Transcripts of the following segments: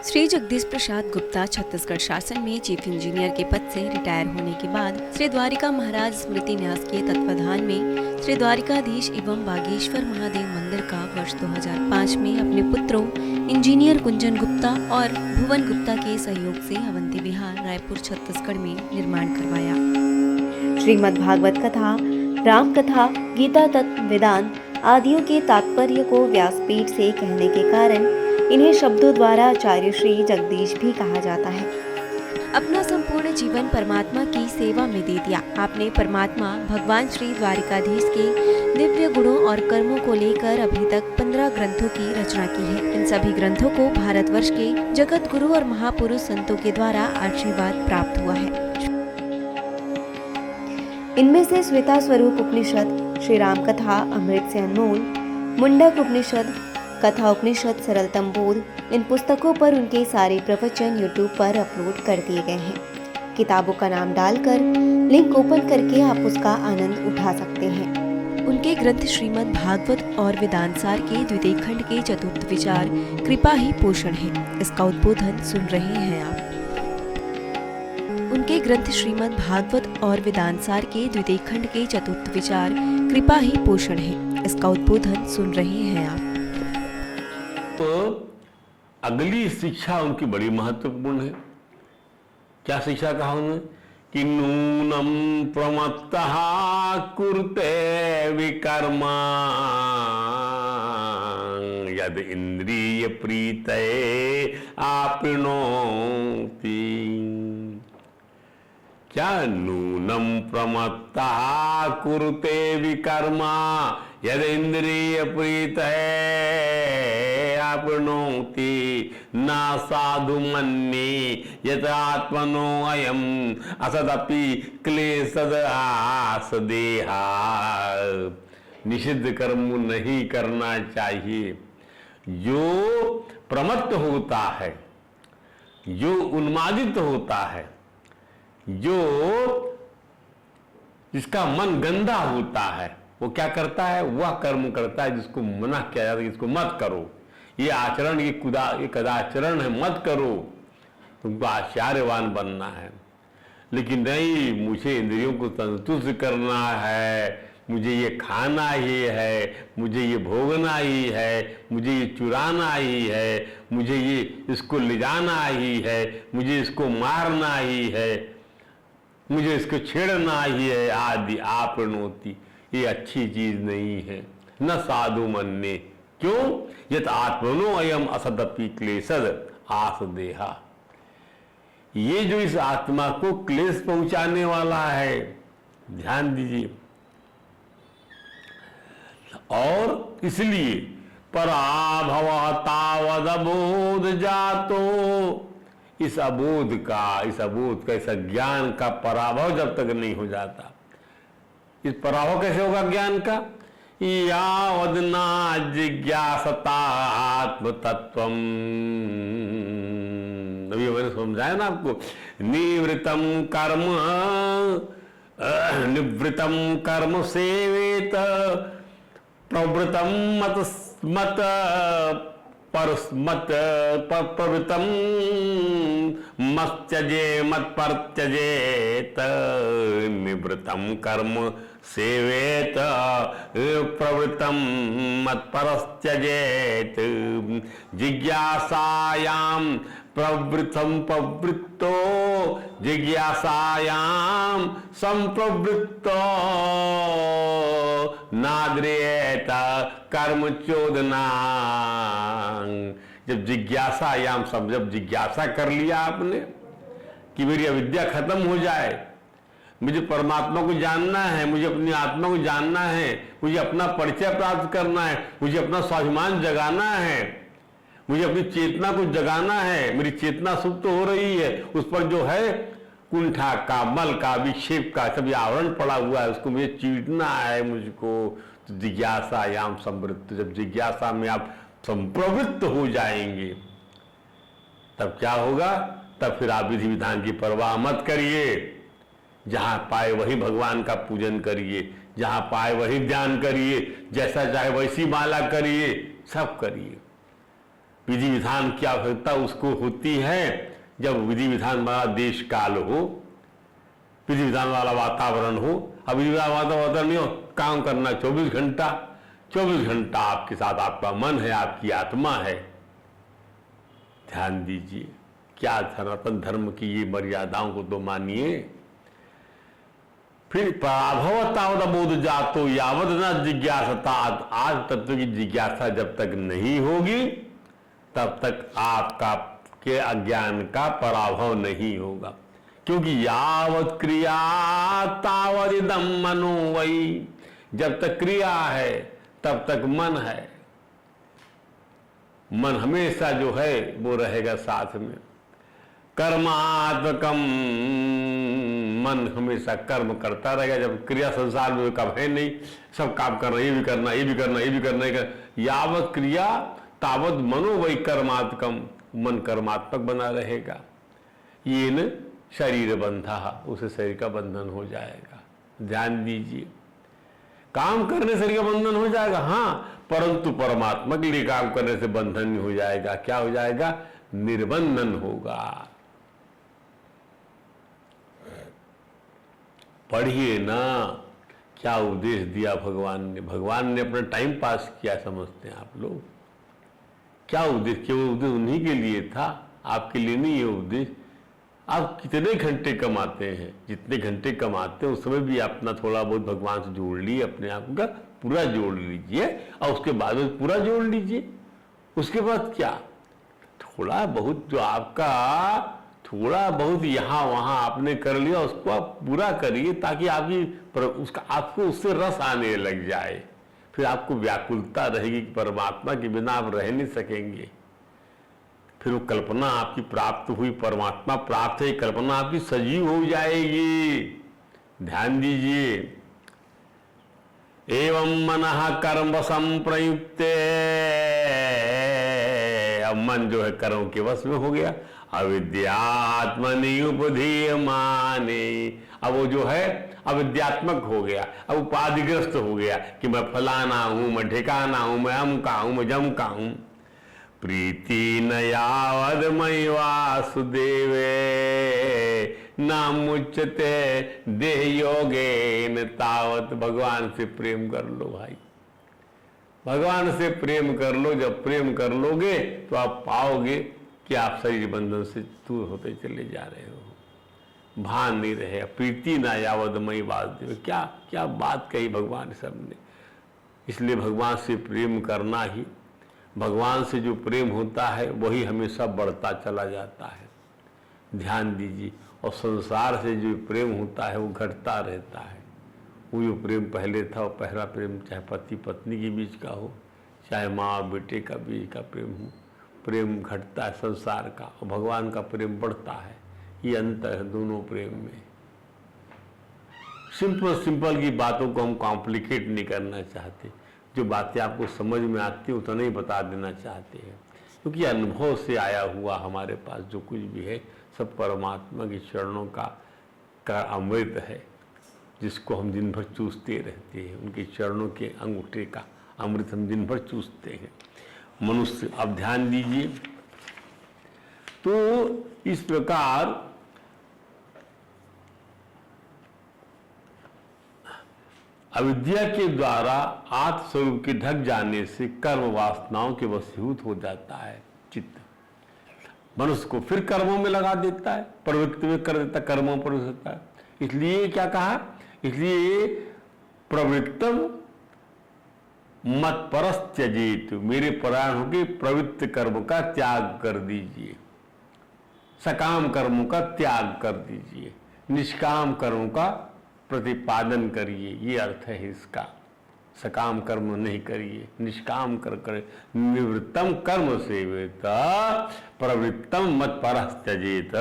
श्री जगदीश प्रसाद गुप्ता छत्तीसगढ़ शासन में chief engineer के पद से रिटायर होने के बाद श्री द्वारिका महाराज स्मृति न्यास के तत्वाधान में श्री द्वारिकाधीश एवं बागेश्वर महादेव मंदिर का वर्ष 2005 में अपने पुत्रों इंजीनियर कुंजन गुप्ता और भुवन गुप्ता के सहयोग से अवंती विहार रायपुर छत्तीसगढ़ में निर्माण करवाया। श्रीमद् भागवत कथा, राम कथा, गीता तत्व, वेदांत आदियों के तात्पर्य को व्यासपीठ से कहने के कारण इन्हें शब्दों द्वारा आचार्य श्री जगदीश भी कहा जाता है। अपना संपूर्ण जीवन परमात्मा की सेवा में दे दिया। आपने परमात्मा भगवान श्री द्वारिकाधीश के दिव्य गुणों और कर्मों को लेकर अभी तक 15 ग्रंथों की रचना की है। इन सभी ग्रंथों को भारतवर्ष के जगत गुरु और महापुरुष संतों के द्वारा आशीर्वाद प्राप्त हुआ है। इनमें से श्वेता स्वरूप उपनिषद, श्री राम कथा अमृत से अनमोल, मुंडक उपनिषद, कथा उपनिषद, सरलतम बोध, इन पुस्तकों पर उनके सारे प्रवचन यूट्यूब पर अपलोड कर दिए गए हैं। किताबों का नाम डालकर लिंक ओपन करके आप उसका आनंद उठा सकते हैं। उनके ग्रंथ श्रीमद् भागवत और वेदांतसार के द्वितीय खंड के चतुर्थ विचार कृपा ही पोषण है। इसका उद्बोधन सुन रहे हैं आप। उनके ग्रंथ श्रीमद् भागवत और वेदांतसार के द्वितीय खंड के चतुर्थ विचार कृपा ही पोषण है। इसका उद्बोधन सुन रहे हैं आप। तो अगली शिक्षा उनकी बड़ी महत्वपूर्ण है। क्या शिक्षा कहा उन्होंने कि नूनम प्रमत्तः कुरुते विकर्मा यद इंद्रिय प्रीतये आपनोति। क्या नूनम प्रमत्तः कुरुते विकर्मा यद इंद्रिय प्रीतये आपनोति न साधु मन्ये यत आत्मनो अयम असदपि क्लेशद आसदेहा। निषिद्ध कर्म नहीं करना चाहिए। जो प्रमत्त होता है, जो उन्मादित होता है, जो जिसका मन गंदा होता है, वो क्या करता है? वह कर्म करता है जिसको मना किया जाता है, इसको मत करो, ये आचरण, ये कदाचरण है, मत करो, तुमको आचार्यवान बनना है। लेकिन नहीं, मुझे इंद्रियों को संतुष्ट करना है, मुझे ये खाना ही है, मुझे ये भोगना ही है, मुझे ये चुराना ही है, मुझे ये इसको ले जाना ही है, मुझे इसको मारना ही है, मुझे इसको छेड़ना ही है आदि आपनोति। ये अच्छी चीज नहीं है। न साधु मन्ये, क्यों? यत आत्मनो अयम असदपि क्लेशद आसदेहा। ये जो इस आत्मा को क्लेश पहुंचाने वाला है, ध्यान दीजिए। और इसलिए पराभव तावद अबोध जातो, इस अबोध का, इस अज्ञान का पराभव जब तक नहीं हो जाता। इस पराभव कैसे होगा ज्ञान का? यावद न जिज्ञासता आत्म तत्वम। अभी मैंने समझाया ना आपको, निवृतम कर्म सेवेत प्रवृतम मत प्रवृतम मत्यजे मत परत्यजेत। निवृतम कर्म सेवेत प्रवृतम मत परत्यजेत। जिज्ञासायाम प्रवृत्तो जिज्ञासायाम संप्रवृत्तो नाद्रेत कर्म चोदना। जब जिज्ञासा कर लिया आपने कि मेरी अविद्या खत्म हो जाए, मुझे परमात्मा को जानना है, मुझे अपनी आत्मा को जानना है, मुझे अपना परिचय प्राप्त करना है, मुझे अपना स्वाभिमान जगाना है, मुझे अपनी चेतना को जगाना है। मेरी चेतना सुप्त हो रही है, उस पर जो है कुंठा का, मल का, विक्षेप का सभी आवरण पड़ा हुआ है, उसको मुझे चीरना है मुझको। तो जिज्ञासायाम संवृत्त, जब जिज्ञासा में आप संप्रवृत्त हो जाएंगे तब क्या होगा? तब फिर आप विधि विधान की परवाह मत करिए। जहां पाए वही भगवान का पूजन करिए, जहां पाए वही ध्यान करिए, जैसा चाहे वैसी माला करिए, सब करिए। विधि विधान की आवश्यकता उसको होती है जब विधि विधान वाला देश काल हो, विधि विधान वाला वातावरण हो। अब विधि विधान वातावरण नहीं हो, काम करना 24 घंटा, 24 घंटा आपके साथ आपका मन है, आपकी आत्मा है। ध्यान दीजिए, क्या सनातन धर्म की ये मर्यादाओं को तो मानिए। फिर पराभव तावत बोध जातो यावत न जिज्ञासता, आज तत्व की जिज्ञासा जब तक नहीं होगी तब तक आपका के अज्ञान का पराभव नहीं होगा। क्योंकि यावत क्रिया तावत इदम मनो वही, जब तक क्रिया है तब तक मन है। मन हमेशा जो है वो रहेगा साथ में। कर्मात्मकम, मन हमेशा कर्म करता रहेगा। जब क्रिया संसार में कब है नहीं, सब काम करना, ये भी करना, ये भी करना, ये भी करना, यावत क्रिया तावत मनो वही कर्मात्मकम, मन कर्मात्मक बना रहेगा। ये न शरीर बंधा, उसे शरीर का बंधन हो जाएगा। ध्यान दीजिए, काम करने से शरीर का बंधन हो जाएगा, हाँ, परंतु परमात्मा के लिए काम करने से बंधन नहीं हो जाएगा। क्या हो जाएगा? निर्बंधन होगा। पढ़िए ना, क्या उपदेश दिया भगवान ने। भगवान ने अपना टाइम पास किया समझते हैं आप लोग। क्या उपदेश किया? वो उपदेश उन्हीं के लिए था, आपके लिए नहीं। ये उपदेश आप कितने घंटे कमाते हैं, जितने घंटे कमाते हैं उस समय भी अपना थोड़ा बहुत भगवान से जोड़ लिए, अपने आप का पूरा जोड़ लीजिए और उसके बाद पूरा जोड़ लीजिए। उसके बाद क्या, थोड़ा बहुत जो आपका थोड़ा बहुत यहाँ वहाँ आपने कर लिया उसको आप पूरा करिए, ताकि आपकी उसका आपको उससे रस आने लग जाए। फिर आपको व्याकुलता रहेगी कि परमात्मा के बिना आप रह नहीं सकेंगे। फिर वो कल्पना आपकी प्राप्त हुई, परमात्मा प्राप्त है, कल्पना आपकी सजीव हो जाएगी। ध्यान दीजिए, एवं मनः कर्म संप्रयुक्ते, अब मन जो है कर्म के वश में हो गया। अविद्यात्मनि उपधीयमाने, अब वो जो है अविद्यात्मक हो गया, अब उपाधिग्रस्त हो गया कि मैं फलाना हूं, मैं ठिकाना हूं, मैं अमका हूं, मैं जमका हूं। प्रीति न यावद मयि वासुदेवे नामुच्यते देह योगेन तावत। भगवान से प्रेम कर लो भाई, भगवान से प्रेम कर लो। जब प्रेम कर लोगे तो आप पाओगे कि आप शरीर बंधन से दूर होते चले जा रहे हो, भान नहीं रहे। प्रीति ना यावद मयि वासुदेव, क्या क्या बात कही भगवान सबने। इसलिए भगवान से प्रेम करना ही, भगवान से जो प्रेम होता है वही हमेशा बढ़ता चला जाता है। ध्यान दीजिए, और संसार से जो प्रेम होता है वो घटता रहता है। वो जो प्रेम पहले था, वो पहला प्रेम चाहे पति पत्नी के बीच का हो, चाहे माँ और बेटे का बीच का प्रेम हो, प्रेम घटता है संसार का, और भगवान का प्रेम बढ़ता है। ये अंतर है दोनों प्रेम में। सिंपल की बातों को हम कॉम्प्लिकेट नहीं करना चाहते। जो बातें आपको समझ में आती है उतना ही बता देना चाहते हैं, क्योंकि अनुभव से आया हुआ हमारे पास जो कुछ भी है सब परमात्मा के चरणों का अमृत है, जिसको हम दिन भर चूसते रहते हैं। उनके चरणों के अंगूठे का अमृत हम दिन भर चूसते हैं। मनुष्य, अब ध्यान दीजिए, तो इस प्रकार अविद्या के द्वारा आत्म स्वरूप के ढक जाने से कर्म वासनाओं के वशीभूत हो जाता है चित्त। मनुष्य को फिर कर्मों में लगा देता है, प्रवृत्ति में कर देता है, कर्मों पर होता है। इसलिए क्या कहा, इसलिए प्रवृत्तम मत परस त्यजेत, मेरे परायण होकर प्रवृत्त कर्म का त्याग कर दीजिए, सकाम कर्मों का त्याग कर दीजिए, निष्काम कर्मों का प्रतिपादन करिए। ये अर्थ है इसका। सकाम कर्म नहीं करिए, निष्काम कर निवृत्तम कर्म सेवेत प्रवृत्तम मत परः त्यजेत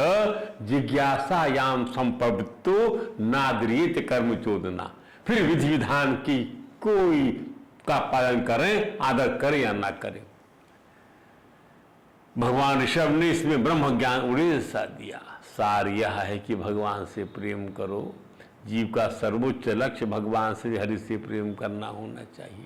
जिज्ञासायाम संप्रवृत्तो नाद्रियेत कर्म चोदना। फिर विधि विधान की कोई का पालन करें, आदर करें या ना करें। भगवान ऋषभ ने इसमें ब्रह्म ज्ञान उड़ेसा दिया। सार यह है कि भगवान से प्रेम करो। जीव का सर्वोच्च लक्ष्य भगवान से, हरि से प्रेम करना होना चाहिए।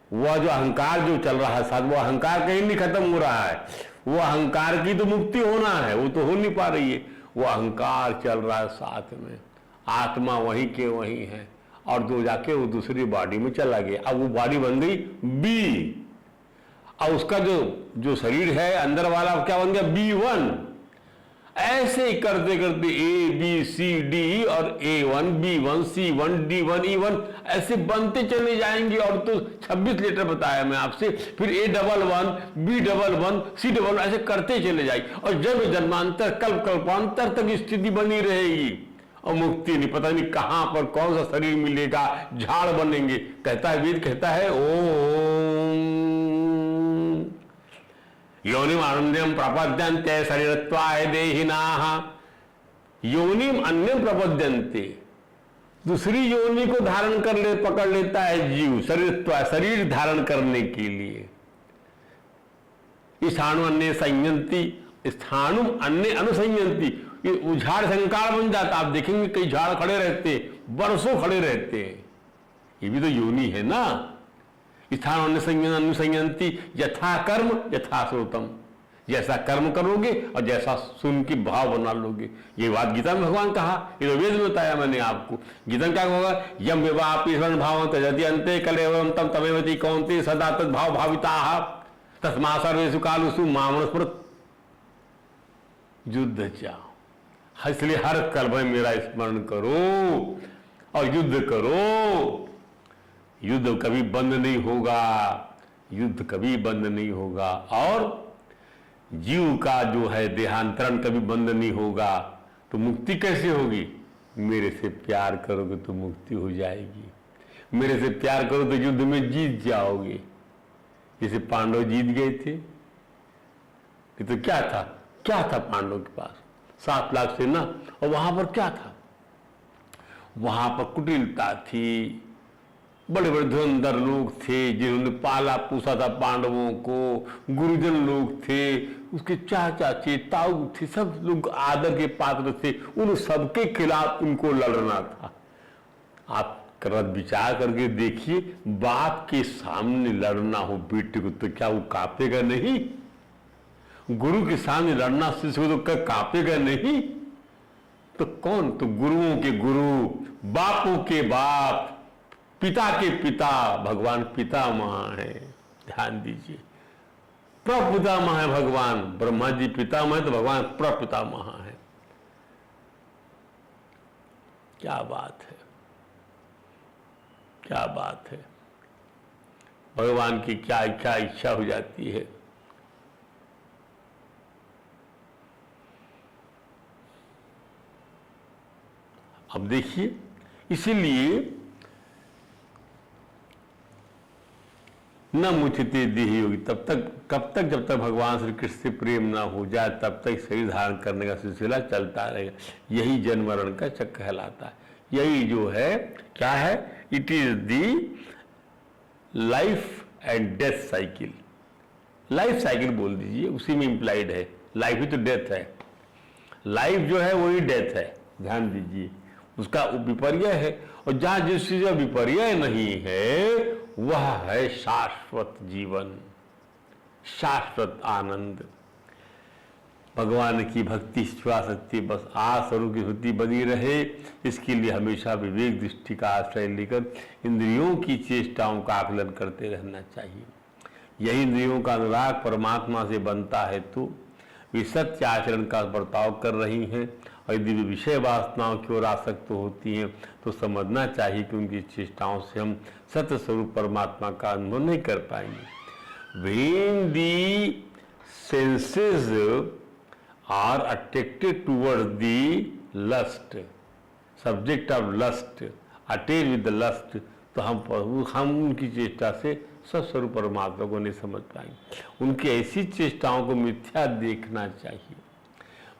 वह जो अहंकार जो चल रहा है साथ, वो अहंकार कहीं नहीं खत्म हो रहा है। वो अहंकार की तो मुक्ति होना है, वो तो हो नहीं पा रही है। वो अहंकार चल रहा है साथ में, आत्मा वहीं के वहीं है, और जो जाके वो दूसरी बॉडी में चला गया। अब वो बॉडी बन गई बी, और उसका जो शरीर है अंदर वाला क्या बन गया, B1। ऐसे ही करते करते ABCD और A1 B1 C1 D1 E1 ऐसे बनते चले जाएंगे। और तो 26 लेटर बताया मैं आपसे, फिर A11 B11 C11 ऐसे करते चले जाएंगे, और जब जन्मांतर कल्पांतर तक स्थिति बनी रहेगी, और मुक्ति नहीं, पता नहीं कहां पर कौन सा शरीर मिलेगा, झाड़ बनेंगे। कहता है वेद, कहता है ओम योनिम अन्यम प्रपद्यन्ते शरीरत्वाय देहिनाः। योनिम अन्यम प्रपद्यन्ते, दूसरी योनि को धारण पकड़ लेता है जीव, शरीरत्वाय, शरीर धारण करने के लिए। स्थाणु अन्य संयंती, स्थाणु अन्य अनुसंयंती, ये झाड़ संकार बन जाता। आप देखेंगे कई झाड़ खड़े रहते, बरसों खड़े रहते हैं, ये भी तो योनि है ना। स्थान अनुसंयंती यथा कर्म यथा श्रोतम, जैसा कर्म करोगे और जैसा सुन के भाव बना लोगे। ये बात गीता में भगवान कहा, ये तो वेद में बताया मैंने आपको। गीता में क्या होगा, यम विवापी भाव त्यजति अन्ते कलेवरम तम तमेवति कौन्ते सदा तद भाव भाविताः तस्मा सर्वेषु कालेषु माम स्मृत। युद्ध चाहो, इसलिए हर कल में मेरा स्मरण करो और युद्ध करो। युद्ध कभी बंद नहीं होगा, युद्ध कभी बंद नहीं होगा। और जीव का जो है देहांतरण कभी बंद नहीं होगा। तो मुक्ति कैसे होगी, मेरे से प्यार करोगे तो मुक्ति हो जाएगी। मेरे से प्यार करो तो युद्ध में जीत जाओगे। जैसे पांडव जीत गए थे, कि तो क्या था पांडव के पास 7 लाख सेना, और वहां पर क्या था, वहां पर कुटिलता थी, बड़े बड़े धुरंधर लोग थे जिन्होंने पाला पूछा था पांडवों को, गुरुजन लोग थे, उसके चाचा थे, ताऊ थे, सब लोग आदर के पात्र थे। उन सबके खिलाफ उनको लड़ना था। आप विचार करके देखिए, बाप के सामने लड़ना हो बेटे को तो क्या वो कांपेगा नहीं? गुरु के सामने लड़ना शिष्य को तो कांपेगा नहीं? तो कौन, तो गुरुओं के गुरु, बापों के बाप, पिता के पिता, भगवान पितामह है। ध्यान दीजिए, प्रपितामह है भगवान। ब्रह्मा जी पितामह है तो भगवान प्रपितामह है। क्या बात है, क्या बात है। भगवान की क्या इच्छा हो जाती है। अब देखिए, इसीलिए न मुझते देही होगी तब तक, कब तक, जब तक भगवान श्री कृष्ण से प्रेम ना हो जाए तब तक शरीर धारण करने का सिलसिला चलता रहेगा। यही जन्म मरण का चक्र कहलाता है। यही जो है क्या है, it is the life and death cycle. Life cycle बोल दीजिए, उसी में इंप्लाइड है। लाइफ ही तो डेथ है, लाइफ जो है वही डेथ है। ध्यान दीजिए, उसका विपर्य है। और जहां जिस चीज का विपर्य नहीं है वह है शाश्वत जीवन, शाश्वत आनंद। भगवान की भक्ति श्वासक्ति बस आ स्वरूप की स्मृति बनी रहे, इसके लिए हमेशा विवेक दृष्टि का आश्रय लेकर इंद्रियों की चेष्टाओं का आकलन करते रहना चाहिए। यही इंद्रियों का अनुराग परमात्मा से बनता है तो वे सत्य आचरण का बर्ताव कर रही हैं। और यदि वे विषय वासनाओं की ओर आसक्त होती हैं तो समझना चाहिए कि उनकी चेष्टाओं से हम सत्य स्वरूप परमात्मा का अनुभव नहीं कर पाएंगे। When the senses are attracted towards the lust, subject of lust, attached with the lust, तो हम उनकी चेष्टा से सत्स्वरूप परमात्मा को नहीं समझ पाएंगे। उनकी ऐसी चेष्टाओं को मिथ्या देखना चाहिए।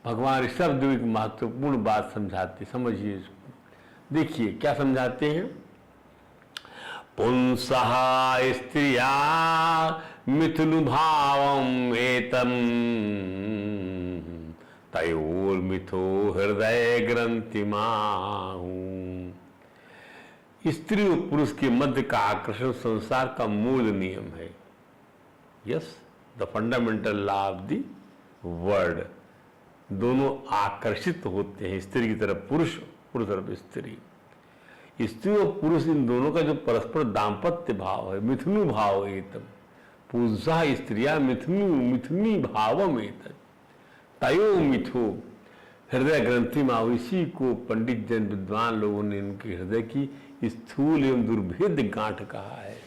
भगवान शब्द एक महत्वपूर्ण बात समझाते, समझिए इसको। देखिए क्या समझाते हैं, पुंसः स्त्रिया मिथुनुभावम एतम तयोर्मिथो हृदय ग्रंथिमाहु। स्त्री और पुरुष के मध्य का आकर्षण संसार का मूल नियम है। Yes, the fundamental law of the world. दोनों आकर्षित होते हैं, स्त्री की तरफ पुरुष, पुरुष तरफ स्त्री। स्त्री और पुरुष इन दोनों का जो परस्पर दाम्पत्य भाव है, मिथुनु भाव है, तब पुरुषा स्त्रिया मिथुनु मिथुनी भावम एतत् तयो मिथो हृदय ग्रंथि में। इसी को पंडित जन विद्वान लोगों ने इनके हृदय की स्थूल एवं दुर्भेद गांठ कहा है।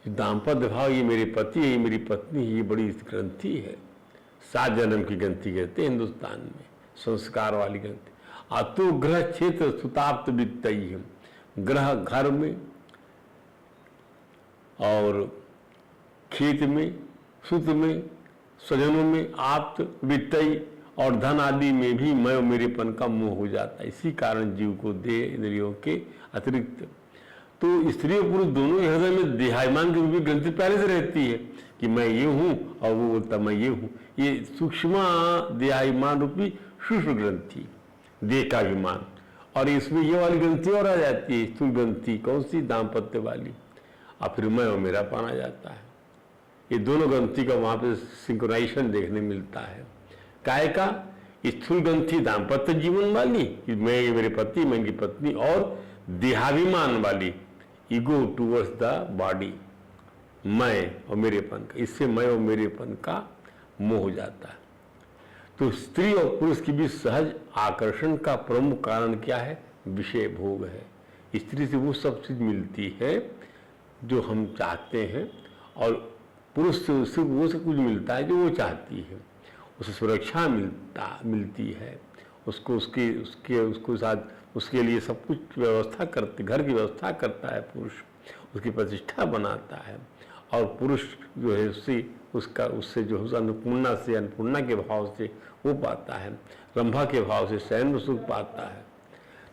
दाम्पत्य भाव, ये मेरे पति है, ये मेरी पत्नी है, ये बड़ी ग्रंथि है। 7 जन्म की ग्रंथि कहते हैं हिंदुस्तान में, संस्कार वाली ग्रंथि। अतो ग्रह क्षेत्र सुताप्त वित्तई, ग्रह घर में और खेत में, सुत में, स्वजनों में, आप्त वित्तई और धन आदि में भी मैं और मेरेपन का मोह हो जाता है। इसी कारण जीव को देह इंद्रियों के अतिरिक्त, तो स्त्री और पुरुष दोनों के हृदय में देहायमान की रूपी ग्रंथि पहले से रहती है कि मैं ये हूं, और वो बोलता मैं ये हूं। ये सूक्ष्म देहायमान रूपी सूक्ष्म ग्रंथि, देह का अभिमान, और इसमें ये वाली ग्रंथि और आ जाती है, स्थूल ग्रंथि। कौन सी? दाम्पत्य वाली। और फिर मैं और मेरा पाना जाता है। ये दोनों ग्रंथि का वहां पे सिंक्रोनाइजेशन देखने मिलता है। काय का? स्थूल ग्रंथि दाम्पत्य जीवन वाली, मैं ये मेरे पति, मैं इनकी पत्नी, और देहाभिमान वाली, ईगो टूवर्ड्स द बॉडी, मैं और मेरेपन का। इससे मैं और मेरेपन का मोह हो जाता है। तो स्त्री और पुरुष के बीच सहज आकर्षण का प्रमुख कारण क्या है? विषय भोग है। स्त्री से वो सब चीज मिलती है जो हम चाहते हैं, और पुरुष से उससे वो सब कुछ मिलता है जो वो चाहती है। उसे सुरक्षा मिलती है, उसको उसको साथ उसके लिए सब कुछ व्यवस्था करते, घर की व्यवस्था करता है पुरुष, उसकी प्रतिष्ठा बनाता है। और पुरुष जो है उससे जो है अन्नपूर्णा के भाव से वो पाता है, रंभा के भाव से शयन सुख पाता है।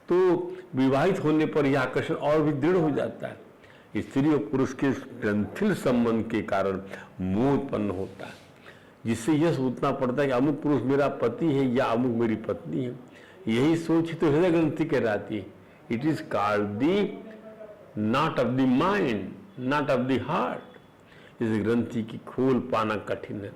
तो विवाहित होने पर यह आकर्षण और भी दृढ़ हो जाता है। स्त्री और पुरुष के ग्रंथिल संबंध के कारण मोह उत्पन्न होता है, जिससे यह सोचना पड़ता है कि अमुक पुरुष मेरा पति है या अमुक मेरी पत्नी है। यही सोच तो हृदय ग्रंथि कहलाती है। It is called the not of the mind, not of the heart. इस ग्रंथि की खोल पाना कठिन है।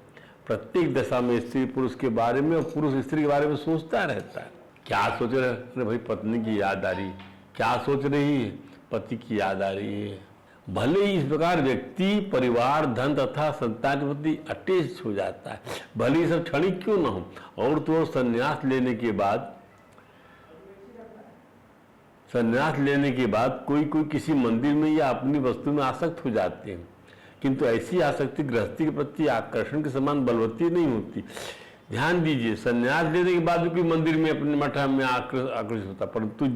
प्रत्येक दशा में स्त्री पुरुष के बारे में और पुरुष स्त्री के बारे में सोचता रहता है। क्या सोच रहे? अरे भाई पत्नी की याद आ रही, क्या सोच रही है? पति की याद आ रही है। भले ही इस प्रकार व्यक्ति परिवार, धन तथा संतान के प्रति अटैच हो जाता है, भले ही सब क्षणिक क्यों न हो। और तो संन्यास लेने के बाद कोई किसी मंदिर में या अपनी वस्तु में आसक्त हो जाते हैं, किंतु ऐसी आसक्ति गृहस्थी के प्रति आकर्षण के समान बलवती नहीं होती। ध्यान दीजिए, संन्यास लेने के बाद भी कोई मंदिर में, अपने मठ में आकर्षित होता, परंतु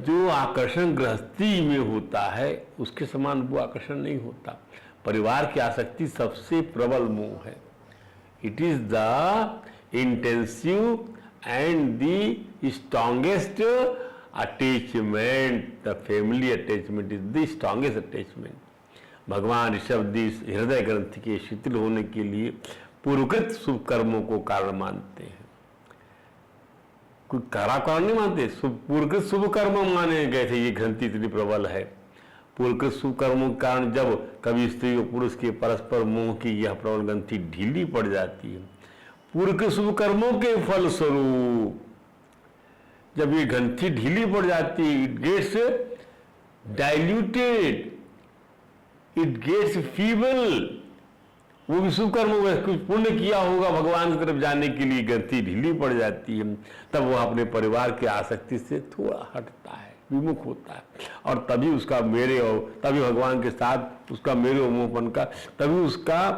जो आकर्षण गृहस्थी में होता है उसके समान वो आकर्षण नहीं होता। परिवार की आसक्ति सबसे प्रबल मोह है। It is the intensive and the strongest attachment. The family attachment is the strongest attachment. भगवान ऋषभदेव हृदय ग्रंथि के शिथिल होने के लिए पूर्वकृत शुभ कर्मों को कारण मानते हैं। कोई कारण नहीं मानते, पूर्वकृत शुभ कर्म माने गए थे। ये ग्रंथि इतनी प्रबल है। पूर्वकृत शुभ कर्मों के कारण जब कभी स्त्री और पुरुष के परस्पर मोह की यह प्रबल ग्रंथि ढीली पड़ जाती है, पूर्वकृत शुभ कर्मों के फलस्वरूप जब ये ग्रंथि ढीली पड़ जाती है, it gets diluted, it gets feeble. वो भी शुभ कर्म में कुछ पुण्य किया होगा भगवान की तरफ जाने के लिए, ग्रंथि ढीली पड़ जाती है, तब वह अपने परिवार की आसक्ति से थोड़ा हटता है, विमुख होता है। और तभी उसका तभी भगवान के साथ उसका मेरे मोहपन का, तभी उसका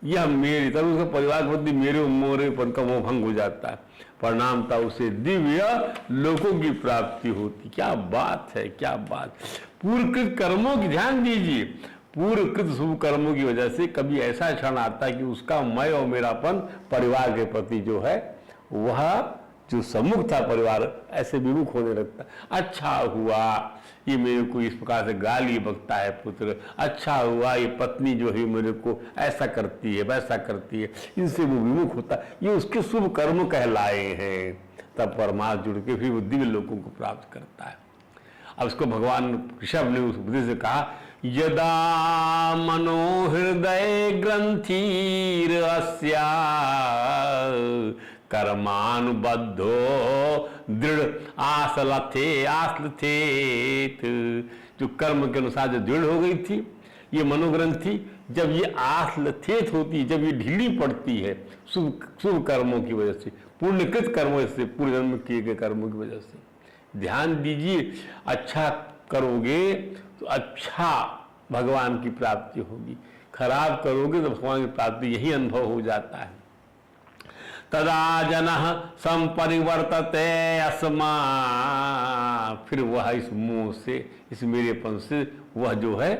परिवार के प्रति मेरे मोरेपन का मोह भंग हो जाता है। परिणामता उसे दिव्य लोकों की प्राप्ति होती। क्या बात है, क्या बात। पूर्वकृत कर्मों की ध्यान दीजिए, पूर्वकृत शुभ कर्मों की वजह से कभी ऐसा क्षण आता है कि उसका मैं और मेरापन परिवार के प्रति जो है, वह जो सम्मुख था परिवार, ऐसे विमुख होने लगता। अच्छा हुआ ये मेरे को इस प्रकार से गाली बकता है पुत्र, अच्छा हुआ ये पत्नी जो है मेरे को ऐसा करती है, वैसा करती है, इनसे वो विमुख होता। ये उसके शुभ कर्म कहलाए हैं। तब परमात्मा जुड़ के फिर वो दिव्य लोगों को प्राप्त करता है। अब उसको भगवान ऋषभ ने उस बुद्धि से कहा, यदा मनो हृदय ग्रंथीर अस्या कर्मानुबद्धो दृढ़ आसलथेत, जो कर्म के अनुसार जो दृढ़ हो गई थी ये मनोग्रंथि, जब ये आसलथेत होती, जब ये ढीली पड़ती है शुभ कर्मों की वजह से, पुण्यकृत कर्मों से, पूर्व जन्म किए गए कर्मों की वजह से, ध्यान दीजिए, अच्छा करोगे तो अच्छा भगवान की प्राप्ति होगी, खराब करोगे तो भगवान की प्राप्ति यही अनुभव हो जाता है। तदा जनः संपरिवर्तते अस्मा, फिर वह इस मुंह से, इस मेरेपन से वह जो है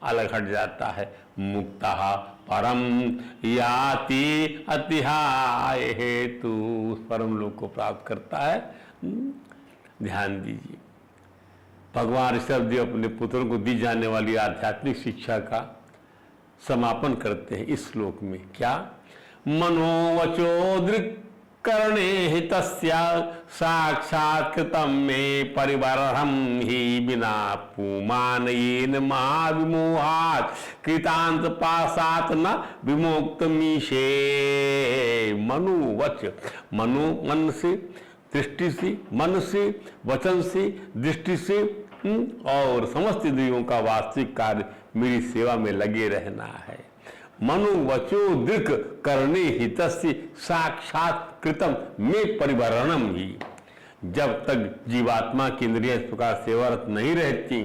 अलग हट जाता है। मुक्तः परम याति अतिहाय हेतु, परम लोक को प्राप्त करता है। ध्यान दीजिए, भगवान ऋषभदेव अपने पुत्रों को दी जाने वाली आध्यात्मिक शिक्षा का समापन करते हैं इस श्लोक में। क्या? मनोवचो दृक्करणे हितस्या साक्षात् कृतं मे परिबर्हं हि विना पुमानयेन महाविमोहात् कृतांत पासात् न विमोक्तमीशे। मनोवच, मनो मन से, दृष्टि से, मन से, वचन से, दृष्टि से और समस्त इंद्रियों का वास्तविक कार्य मेरी सेवा में लगे रहना है। मनोवचो दृक् करणे हितस्य साक्षात् कृतम में परिवर्णम ही। जब तक जीवात्मा की इंद्रियां इस प्रकार सेवारत नहीं रहती,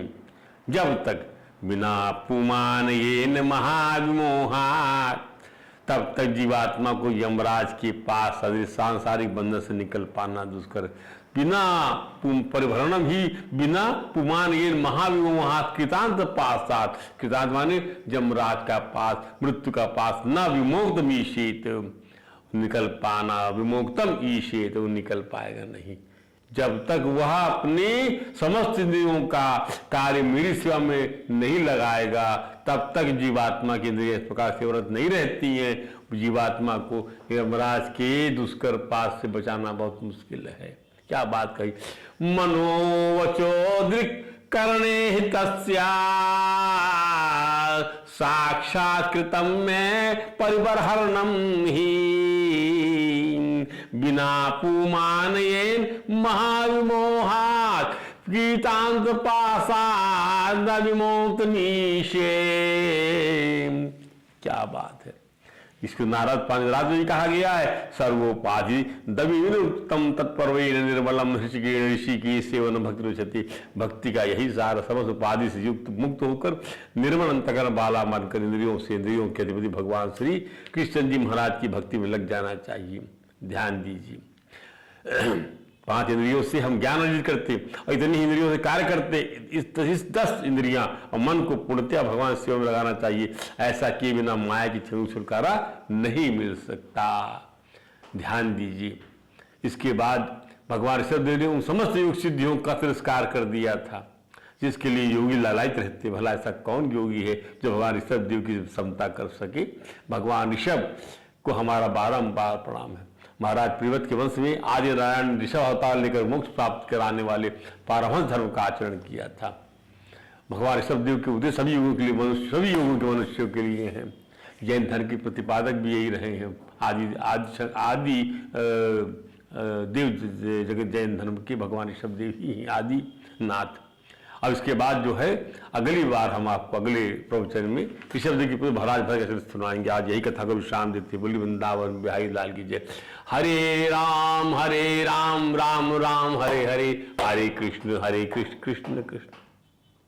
जब तक बिना पुमान ये न महाविमोहात्, तब तक जीवात्मा को यमराज के पास सांसारिक बंधन से निकल पाना दुष्कर। बिना परिभरणम ही, बिना पुमान ये महाविमोहात् कृतांत पासात्, कृतांत माने यमराज का पास, मृत्यु का पास, न विमोक्त ईशेत, निकल पाना, विमोक्तम ईशेत, वो निकल पाएगा नहीं। जब तक वह अपनी समस्त इंद्रियों का कार्य मेरी सेवा में नहीं लगाएगा, तब तक जीवात्मा की इंद्रियां इस प्रकार सेवारत नहीं रहती हैं। जीवात्मा को यमराज के दुष्कर पास से बचाना बहुत मुश्किल है। क्या बात कही? मनोवचो दृक् करणे हितस्या साक्षात् कृतं मे परिबर्हणं हि बिना पुमानयेन महाविमोहात् गीतांत पासात् न विमोक्तमीशे। क्या बात है! इसको नारद पांचराज जी कहा गया है, सर्वोपाधि दविनिरुक्तम तत्पर्वेण निर्मलम ऋषिकेण ऋषिकी सेवन भक्ति रुचति। भक्ति का यही सार, समस्त उपाधि से युक्त मुक्त होकर निर्मल अंतःकरण बाला मानकर इंद्रियों से इंद्रियों के अधिपति भगवान श्री कृष्ण जी महाराज की भक्ति में लग जाना चाहिए। ध्यान दीजिए, 5 इंद्रियों से हम ज्ञान अर्जित करते और इतनी इंद्रियों से कार्य करते, इस 10 इंद्रियां और मन को पूर्णतया भगवान सेवा में लगाना चाहिए। ऐसा किए बिना माया की छुटकारा नहीं मिल सकता। ध्यान दीजिए, इसके बाद भगवान ऋषभदेव ने उन समस्त योग सिद्धियों का तिरस्कार कर दिया था जिसके लिए योगी लालायित रहते। भला ऐसा कौन योगी है जो भगवान ऋषभदेव की समता कर सके? भगवान ऋषभ को हमारा बारंबार प्रणाम है। महाराज प्रियव्रत के वंश में आदि नारायण ऋषभ अवतार लेकर मोक्ष प्राप्त कराने वाले पारमहंस धर्म का आचरण किया था। भगवान ऋषभदेव के उद्देश्य सभी युगों के लिए, मनुष्य सभी युगों के मनुष्यों के लिए हैं। जैन धर्म के प्रतिपादक भी यही रहे हैं। आदि देव जगत जैन धर्म के भगवान ऋषभदेव ही आदि नाथ। अब इसके बाद जो है अगली बार हम आपको अगले प्रवचन में ऋषभदेव की पूरे महाराज भर के सुनाएंगे। आज यही कथा को विश्राम देते। बोली वृंदावन बिहारी लाल की जय। हरे राम राम राम हरे हरे, हरे कृष्ण कृष्ण कृष्ण